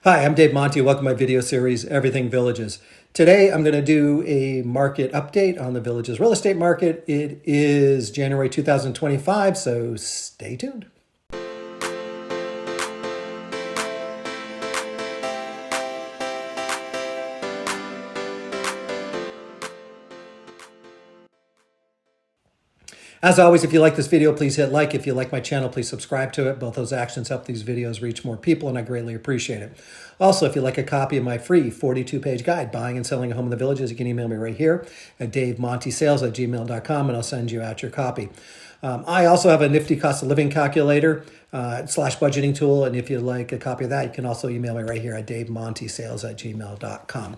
Hi, I'm Dave Monty. Welcome to my video series, Everything Villages. Today, I'm going to do a market update on the Villages real estate market. It is January 2025, so stay tuned. As always, if you like this video, please hit like. If you like my channel, please subscribe to it. Both those actions help these videos reach more people, and I greatly appreciate it. Also, if you'd like a copy of my free 42-page guide, Buying and Selling a Home in the Villages, you can email me right here at davemontysales@gmail.com, and I'll send you out your copy. I also have a nifty cost of living calculator slash budgeting tool, and if you'd like a copy of that, you can also email me right here at davemontysales@gmail.com.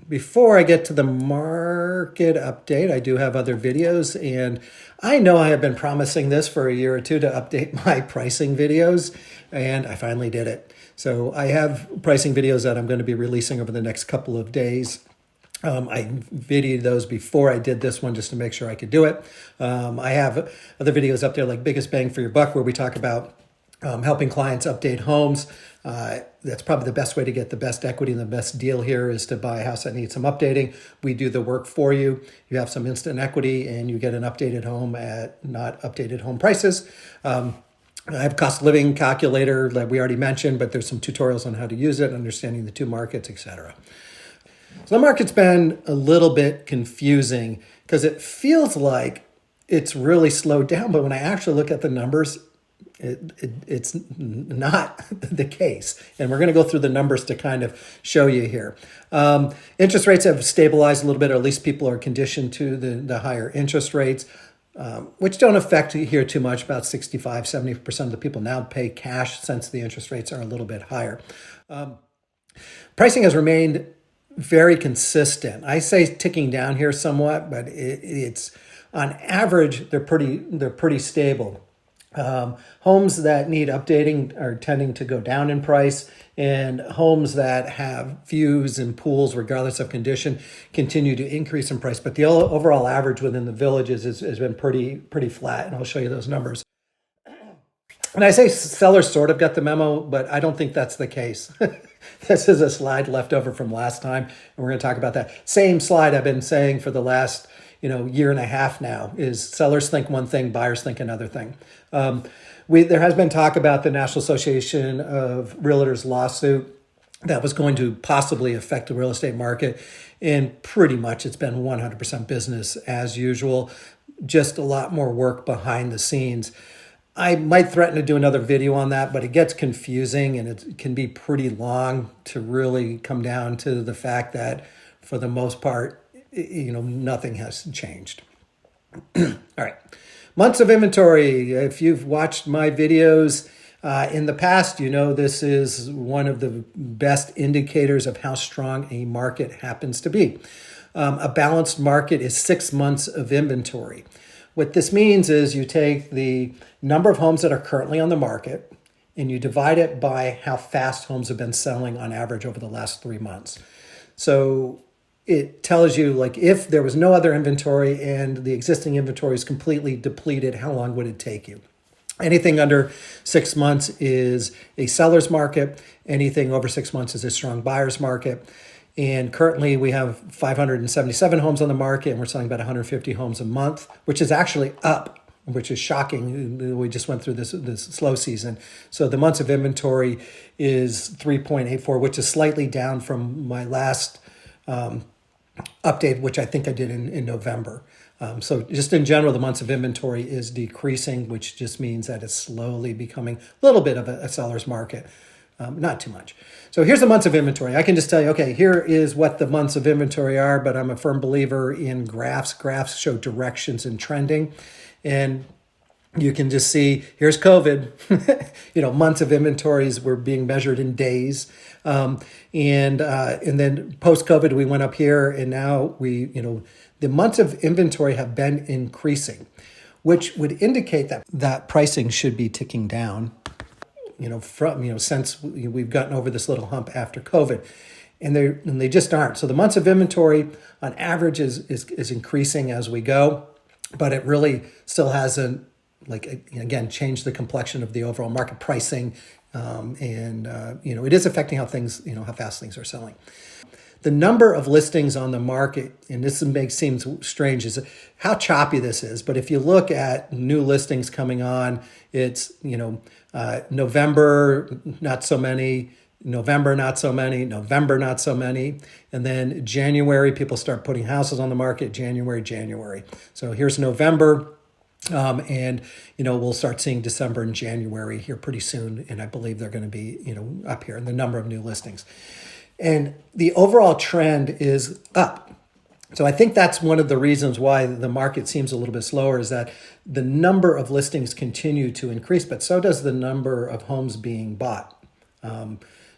Before I get to the market update, I do have other videos, and I know I have been promising this for a year or two to update my pricing videos, and I finally did it. So I have pricing videos that I'm going to be releasing over the next couple of days. I videoed those before I did this one just to make sure I could do it. I have other videos up there like Biggest Bang for Your Buck, where we talk about helping clients update homes. That's probably the best way to get the best equity, and the best deal here is to buy a house that needs some updating. We do the work for you. You have some instant equity, and you get an updated home at not updated home prices. I have a cost of living calculator that we already mentioned, but there's some tutorials on how to use it, understanding the two markets, etc. So the market's been a little bit confusing because it feels like it's really slowed down, but when I actually look at the numbers, it's not the case. And we're going to go through the numbers to kind of show you here. Interest rates have stabilized a little bit, or at least people are conditioned to the higher interest rates, which don't affect here too much. About 65-70% of the people now pay cash since the interest rates are a little bit higher. Pricing has remained very consistent. I say ticking down here somewhat, but it's on average, they're pretty stable. Homes that need updating are tending to go down in price, and homes that have views and pools, regardless of condition, continue to increase in price. But the overall average within the villages has been pretty flat, and I'll show you those numbers. And I say sellers sort of got the memo, but I don't think that's the case. This is a slide left over from last time, and we're going to talk about that. Same slide I've been saying for the last year and a half now, is sellers think one thing, buyers think another thing. There has been talk about the National Association of Realtors lawsuit that was going to possibly affect the real estate market, and pretty much it's been 100% business as usual, just a lot more work behind the scenes. I might threaten to do another video on that, but it gets confusing and it can be pretty long to really come down to the fact that for the most part, nothing has changed. All right. Months of inventory. If you've watched my videos in the past, this is one of the best indicators of how strong a market happens to be. A balanced market is 6 months of inventory. What this means is you take the number of homes that are currently on the market and you divide it by how fast homes have been selling on average over the last 3 months. So it tells you, like, if there was no other inventory and the existing inventory is completely depleted, how long would it take you? Anything under 6 months is a seller's market. Anything over 6 months is a strong buyer's market. And currently we have 577 homes on the market, and we're selling about 150 homes a month, which is actually up, which is shocking. We just went through this slow season. So the months of inventory is 3.84, which is slightly down from my last update, which I think I did in November. So just in general, the months of inventory is decreasing, which just means that it's slowly becoming a little bit of a seller's market. Not too much. So here's the months of inventory. I can just tell you, okay, here is what the months of inventory are, but I'm a firm believer in graphs. Graphs show directions and trending. And you can just see, here's COVID, months of inventories were being measured in days. And then post-COVID, we went up here, and now the months of inventory have been increasing, which would indicate that pricing should be ticking down, since we've gotten over this little hump after COVID. And they just aren't. So the months of inventory on average is increasing as we go, but it really still hasn't, again, changed the complexion of the overall market. Pricing It is affecting how things, how fast things are selling. The number of listings on the market, and this seems strange, is how choppy this is. But if you look at new listings coming on, it's, November, not so many, November, not so many, November, not so many. And then January, people start putting houses on the market, January. So here's November. We'll start seeing December and January here pretty soon. And I believe they're going to be, up here in the number of new listings. And the overall trend is up. So I think that's one of the reasons why the market seems a little bit slower, is that the number of listings continue to increase, but so does the number of homes being bought.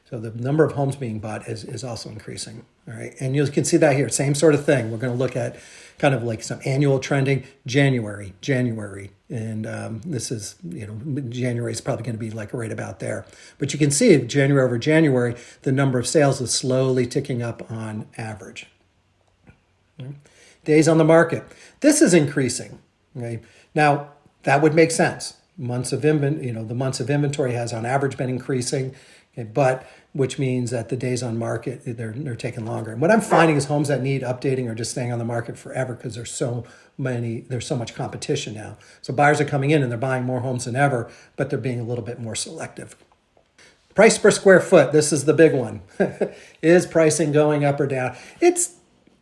So the number of homes being bought is also increasing. All right. And you can see that here, same sort of thing. We're going to look at kind of like some annual trending, January. And this is, January is probably going to be like right about there. But you can see January over January, the number of sales is slowly ticking up on average. Okay. Days on the market. This is increasing. Okay. Now, that would make sense. The months of inventory has on average been increasing. Okay, but which means that the days on market, they're taking longer. And what I'm finding is homes that need updating are just staying on the market forever because there's so much competition now. So buyers are coming in and they're buying more homes than ever, but they're being a little bit more selective. Price per square foot, this is the big one. Is pricing going up or down?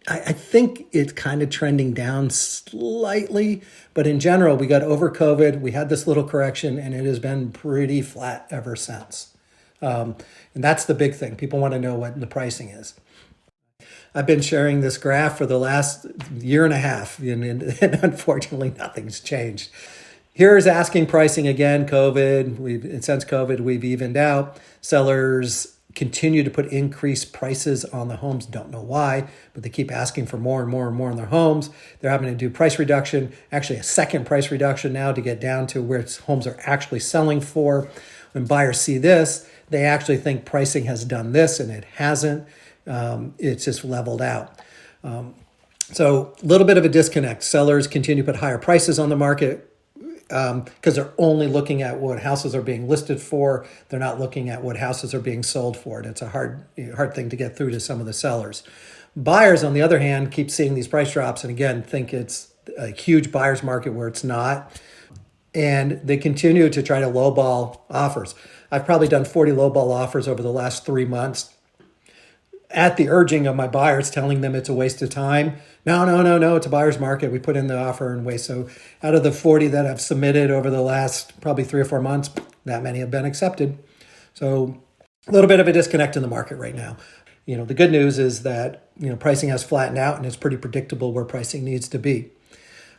I think it's kind of trending down slightly, but in general, we got over COVID, we had this little correction, and it has been pretty flat ever since. And that's the big thing. People want to know what the pricing is. I've been sharing this graph for the last year and a half, and unfortunately, nothing's changed. Here's asking pricing again, since COVID, we've evened out. Sellers continue to put increased prices on the homes. Don't know why, but they keep asking for more and more and more in their homes. They're having to do price reduction, actually a second price reduction now to get down to where homes are actually selling for. When buyers see this, they actually think pricing has done this, and it hasn't. It's just leveled out. So a little bit of a disconnect. Sellers continue to put higher prices on the market because they're only looking at what houses are being listed for. They're not looking at what houses are being sold for. And it's a hard thing to get through to some of the sellers. Buyers, on the other hand, keep seeing these price drops and again think it's a huge buyer's market where it's not. And they continue to try to lowball offers. I've probably done 40 lowball offers over the last 3 months at the urging of my buyers, telling them it's a waste of time. No, it's a buyer's market. We put in the offer and waste. So out of the 40 that I've submitted over the last probably 3 or 4 months, that many have been accepted. So a little bit of a disconnect in the market right now. The good news is that, pricing has flattened out and it's pretty predictable where pricing needs to be.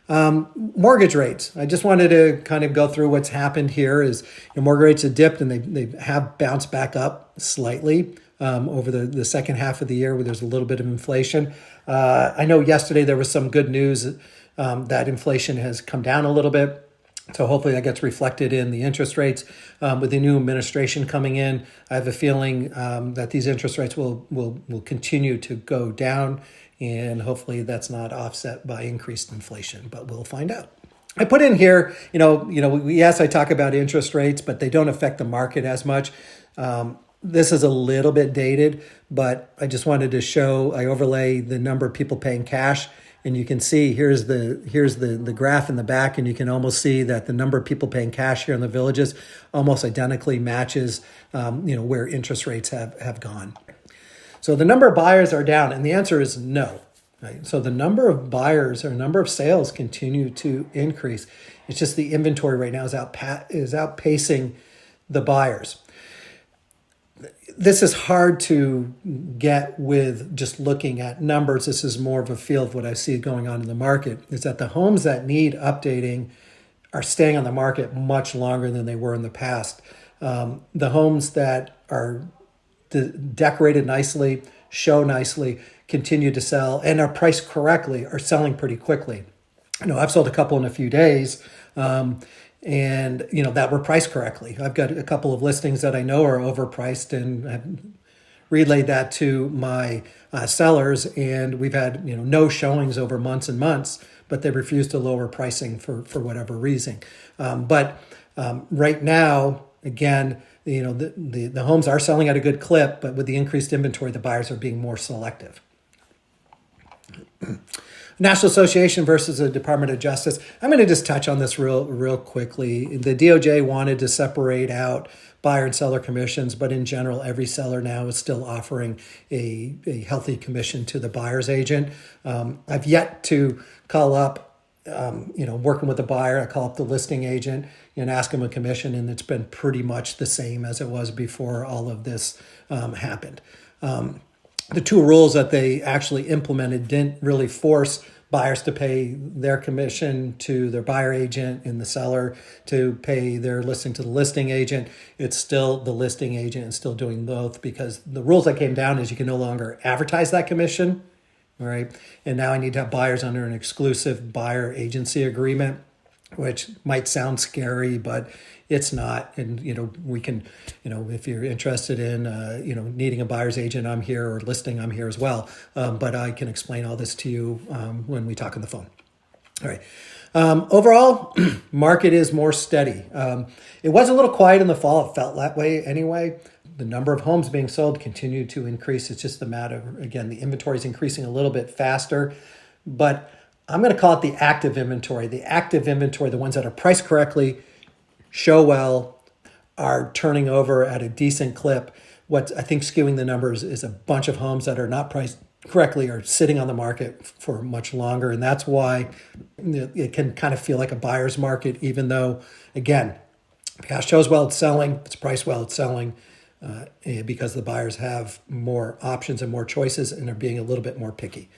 Mortgage rates. I just wanted to kind of go through what's happened here is mortgage rates have dipped and they have bounced back up slightly over the second half of the year where there's a little bit of inflation. I know yesterday there was some good news that inflation has come down a little bit. So hopefully that gets reflected in the interest rates. With the new administration coming in, I have a feeling that these interest rates will continue to go down. And hopefully that's not offset by increased inflation, but we'll find out. I put in here, yes, I talk about interest rates, but they don't affect the market as much. This is a little bit dated, but I just wanted to show, I overlay the number of people paying cash. And you can see here's the graph in the back, and you can almost see that the number of people paying cash here in the villages almost identically matches where interest rates have gone. So the number of buyers are down, and the answer is no. Right? So the number of buyers or number of sales continue to increase. It's just the inventory right now is outpacing the buyers. This is hard to get with just looking at numbers. This is more of a feel of what I see going on in the market, is that the homes that need updating are staying on the market much longer than they were in the past. The homes that are decorated nicely, show nicely, continue to sell, and are priced correctly, are selling pretty quickly. I've sold a couple in a few days, and that were priced correctly. I've got a couple of listings that I know are overpriced, and I've relayed that to my sellers, and we've had no showings over months and months, but they refuse to lower pricing for whatever reason. But right now, again, the homes are selling at a good clip, but with the increased inventory, the buyers are being more selective. National Association versus the Department of Justice. I'm going to just touch on this real quickly. The DOJ wanted to separate out buyer and seller commissions, but in general, every seller now is still offering a healthy commission to the buyer's agent. I've yet to call up, working with the buyer, I call up the listing agent and ask him a commission, and it's been pretty much the same as it was before all of this happened. The two rules that they actually implemented didn't really force buyers to pay their commission to their buyer agent and the seller to pay their listing to the listing agent. It's still the listing agent and still doing both, because the rules that came down is you can no longer advertise that commission, all right? And now I need to have buyers under an exclusive buyer agency agreement, which might sound scary, but it's not. And, we can, if you're interested in, needing a buyer's agent, I'm here, or listing, I'm here as well. But I can explain all this to you when we talk on the phone. All right. Overall, market is more steady. It was a little quiet in the fall. It felt that way anyway. The number of homes being sold continued to increase. It's just a matter of, again, the inventory is increasing a little bit faster, but I'm going to call it the active inventory. The active inventory, the ones that are priced correctly, show well, are turning over at a decent clip. What I think skewing the numbers is a bunch of homes that are not priced correctly are sitting on the market for much longer. And that's why it can kind of feel like a buyer's market, even though, again, if cash shows well, it's selling. If it's priced well, it's selling, because the buyers have more options and more choices and are being a little bit more picky.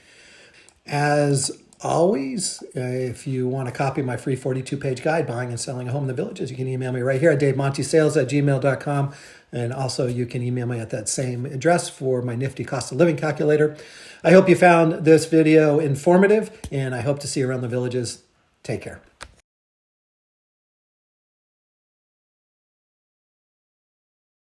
As always, if you want to copy my free 42-page guide, Buying and Selling a Home in the Villages, you can email me right here at davemontysales@gmail.com. And also you can email me at that same address for my nifty cost of living calculator. I hope you found this video informative, and I hope to see you around the villages. Take care.